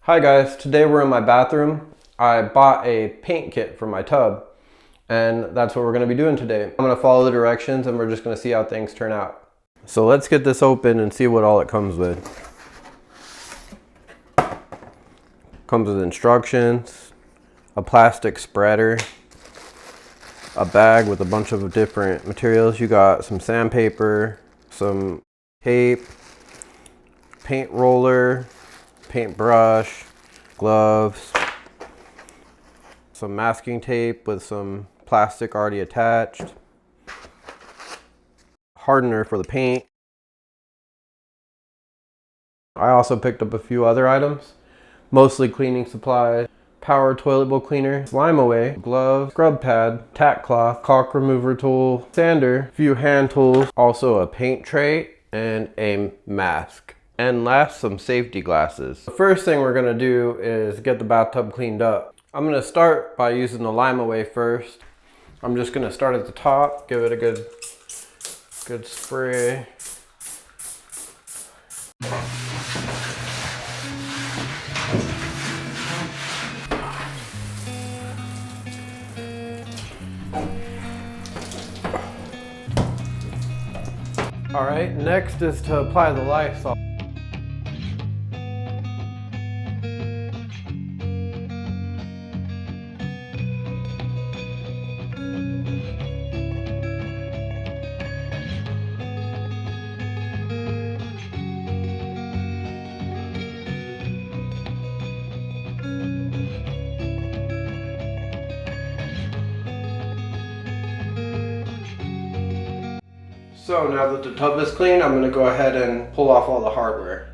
Hi guys, today we're in my bathroom. I bought a paint kit for my tub, and that's what we're going to be doing today. I'm going to follow the directions and we're just going to see how things turn out. So let's get this open and see what all it comes with. Comes with instructions, a plastic spreader, a bag with a bunch of different materials. You got some sandpaper, some tape, paint roller, paintbrush, gloves, some masking tape with some plastic already attached, hardener for the paint. I also picked up a few other items, mostly cleaning supplies, power toilet bowl cleaner, slime away, glove, scrub pad, tack cloth, caulk remover tool, sander, a few hand tools, also a paint tray, and a mask. And last, some safety glasses. The first thing we're gonna do is get the bathtub cleaned up. I'm gonna start by using the lime away first. I'm just gonna start at the top, give it a good spray. All right, next is to apply the Lysol. So now that the tub is clean, I'm going to go ahead and pull off all the hardware.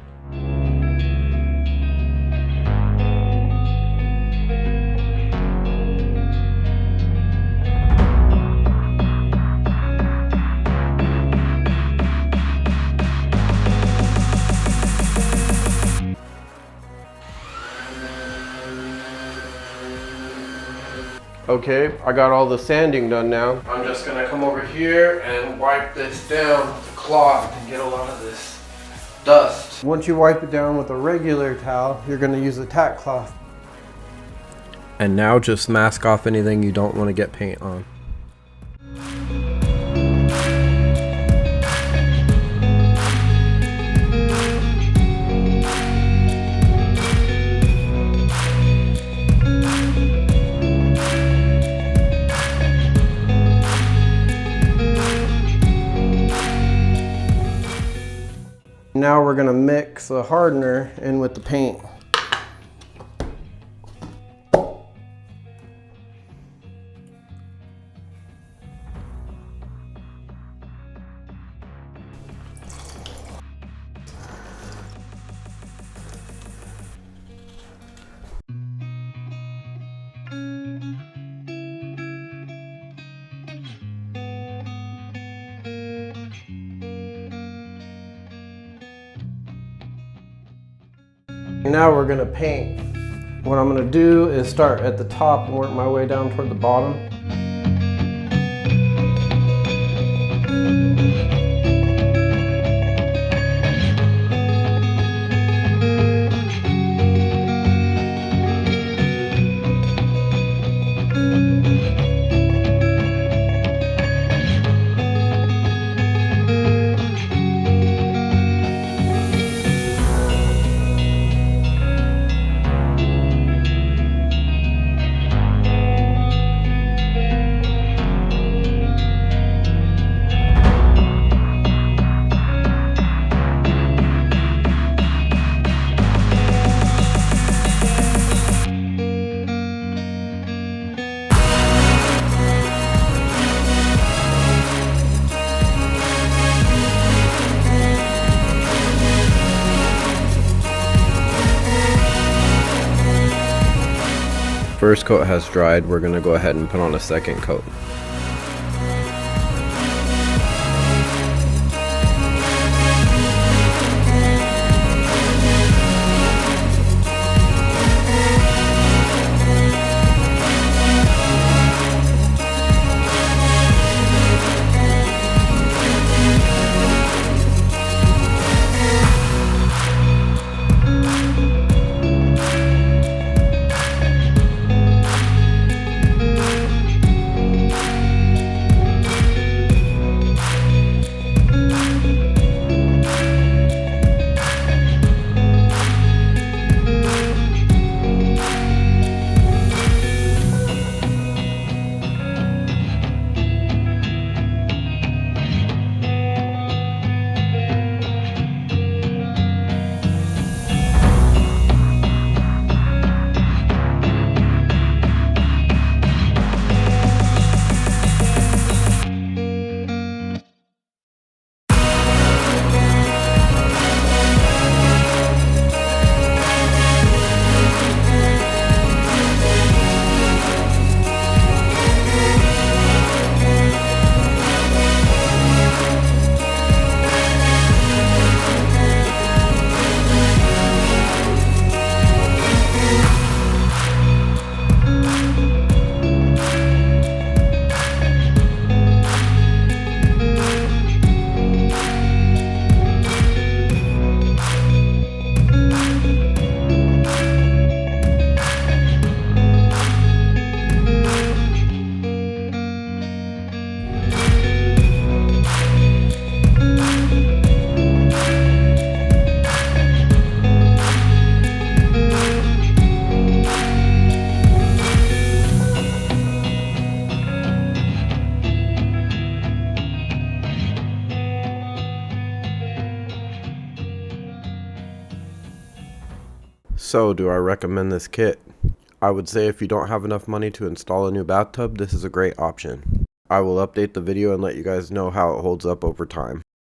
Okay, I got all the sanding done now. I'm just gonna come over here and wipe this down with a cloth to get a lot of this dust. Once you wipe it down with a regular towel, you're gonna use a tack cloth. And now just mask off anything you don't want to get paint on. Now we're gonna mix the hardener in with the paint. Now we're gonna paint. What I'm gonna do is start at the top and work my way down toward the bottom. First coat has dried, we're gonna go ahead and put on a second coat. So, do I recommend this kit? I would say if you don't have enough money to install a new bathtub, this is a great option. I will update the video and let you guys know how it holds up over time.